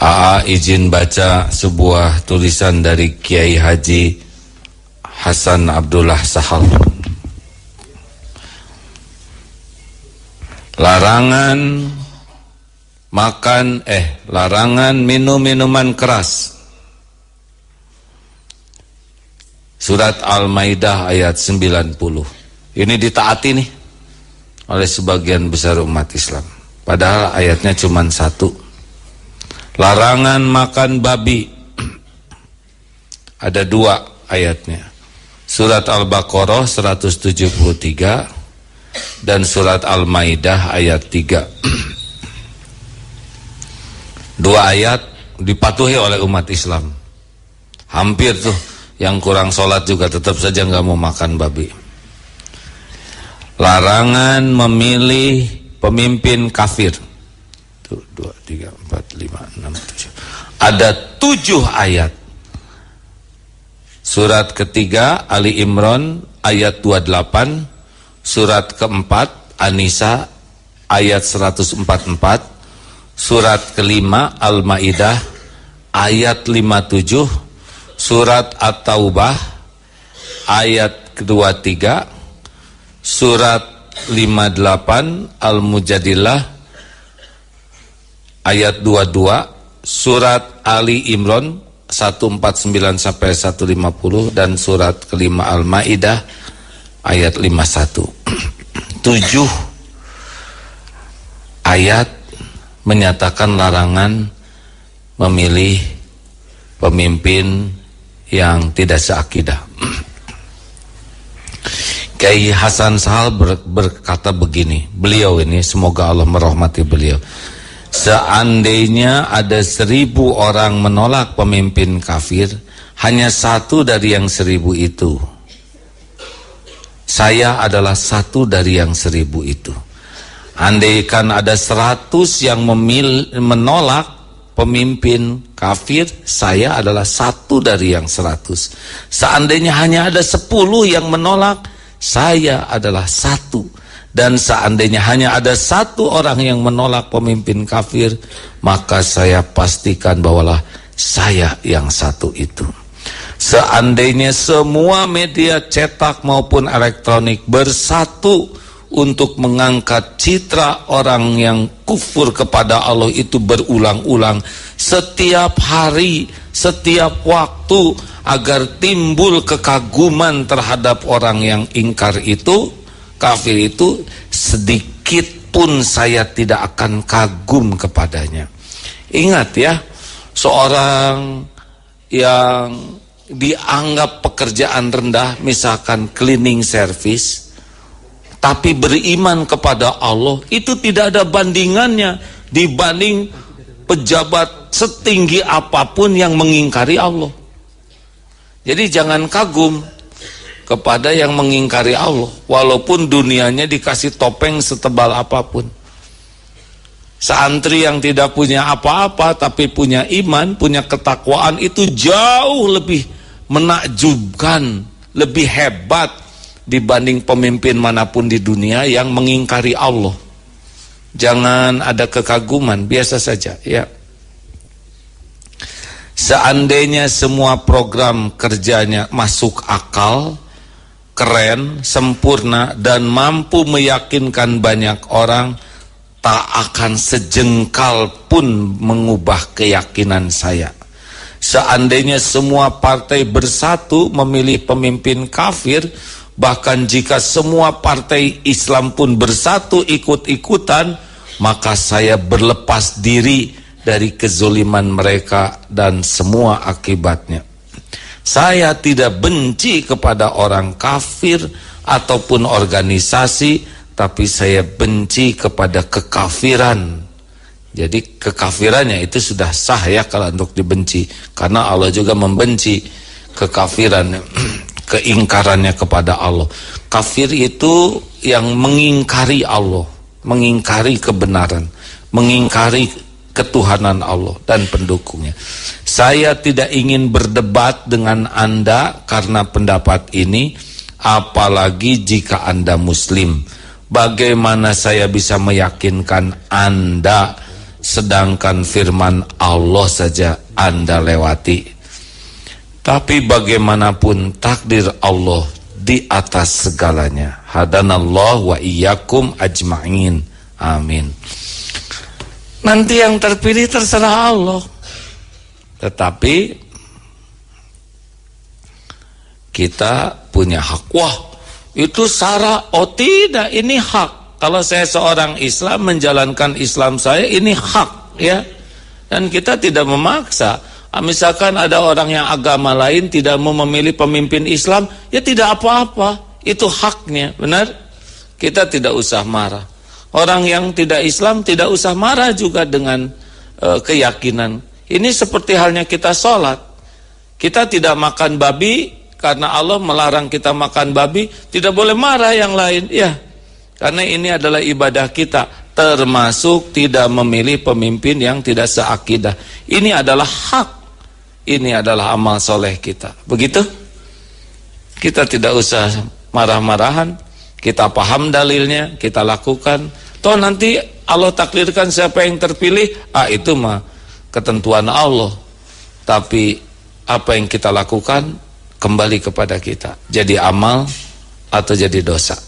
AA izin baca sebuah tulisan dari Kiai Haji Hasan Abdullah Sahal. Larangan minum minuman keras. Surat Al-Maidah ayat 90. Ini ditaati nih oleh sebagian besar umat Islam. Padahal ayatnya cuma satu. Larangan makan babi. Ada dua ayatnya. Surat Al-Baqarah 173 dan surat Al-Maidah ayat 3. Dua ayat dipatuhi oleh umat Islam. Hampir tuh yang kurang sholat juga tetap saja nggak mau makan babi. Larangan memilih pemimpin kafir. 1, 2, 3, 4, 5, 6, 7. Ada 7 ayat. Surat ketiga Ali Imran ayat 28, surat keempat An-Nisa ayat 144, surat kelima Al-Maidah ayat 57, surat At-Taubah ayat ke-23, surat 58 Al-Mujadilah ayat 22, surat Ali Imran 149 sampai 150 dan surat kelima Al-Maidah ayat 51. 7 ayat menyatakan larangan memilih pemimpin yang tidak seakidah. Kiai Hasan Sahal berkata begini, beliau ini semoga Allah merahmati beliau. Seandainya ada 1000 orang menolak pemimpin kafir, hanya satu dari yang 1000 itu. Saya adalah satu dari yang 1000 itu. Andaikan ada 100 yang menolak pemimpin kafir, saya adalah satu dari yang 100. Seandainya hanya ada 10 yang menolak, saya adalah satu. Dan seandainya hanya ada 1 orang yang menolak pemimpin kafir, maka saya pastikan bahawalah saya yang satu itu. Seandainya semua media cetak maupun elektronik bersatu untuk mengangkat citra orang yang kufur kepada Allah itu berulang-ulang setiap hari, setiap waktu, agar timbul kekaguman terhadap orang yang ingkar itu, kafir itu, sedikit pun saya tidak akan kagum kepadanya. Ingat ya, seorang yang dianggap pekerjaan rendah, misalkan cleaning service, tapi beriman kepada Allah, itu tidak ada bandingannya dibanding pejabat setinggi apapun yang mengingkari Allah. Jadi jangan kagum kepada yang mengingkari Allah, walaupun dunianya dikasih topeng setebal apapun. Santri yang tidak punya apa-apa tapi punya iman, punya ketakwaan, itu jauh lebih menakjubkan, lebih hebat dibanding pemimpin manapun di dunia yang mengingkari Allah. Jangan ada kekaguman, biasa saja ya. Seandainya semua program kerjanya masuk akal, keren, sempurna, dan mampu meyakinkan banyak orang, tak akan sejengkal pun mengubah keyakinan saya. Seandainya semua partai bersatu memilih pemimpin kafir, bahkan jika semua partai Islam pun bersatu ikut-ikutan, maka saya berlepas diri dari kezoliman mereka dan semua akibatnya. Saya tidak benci kepada orang kafir ataupun organisasi, tapi saya benci kepada kekafiran. Jadi kekafirannya itu sudah sah ya kalau untuk dibenci, karena Allah juga membenci kekafiran, keingkarannya kepada Allah. Kafir itu yang mengingkari Allah, mengingkari kebenaran, mengingkari ketuhanan Allah dan pendukungnya. Saya tidak ingin berdebat dengan Anda karena pendapat ini, apalagi jika Anda Muslim. Bagaimana saya bisa meyakinkan Anda sedangkan firman Allah saja Anda lewati. Tapi bagaimanapun takdir Allah di atas segalanya. Hadanallahu wa iyyakum ajma'in. Amin. Nanti yang terpilih terserah Allah. Tetapi kita punya hak. Wah, itu syarat. Oh tidak, ini hak. Kalau saya seorang Islam menjalankan Islam saya, ini hak, ya. Dan kita tidak memaksa. Misalkan ada orang yang agama lain tidak mau memilih pemimpin Islam, ya tidak apa-apa. Itu haknya, benar? Kita tidak usah marah. Orang yang tidak Islam tidak usah marah juga dengan keyakinan. Ini seperti halnya kita sholat. Kita tidak makan babi karena Allah melarang kita makan babi, tidak boleh marah yang lain, ya. Karena ini adalah ibadah kita, termasuk tidak memilih pemimpin yang tidak seakidah. Ini adalah hak. Ini adalah amal soleh kita. Begitu? Kita tidak usah marah-marahan. Kita paham dalilnya, kita lakukan. Toh nanti Allah takdirkan siapa yang terpilih, itu mah ketentuan Allah. Tapi apa yang kita lakukan kembali kepada kita. Jadi amal atau jadi dosa.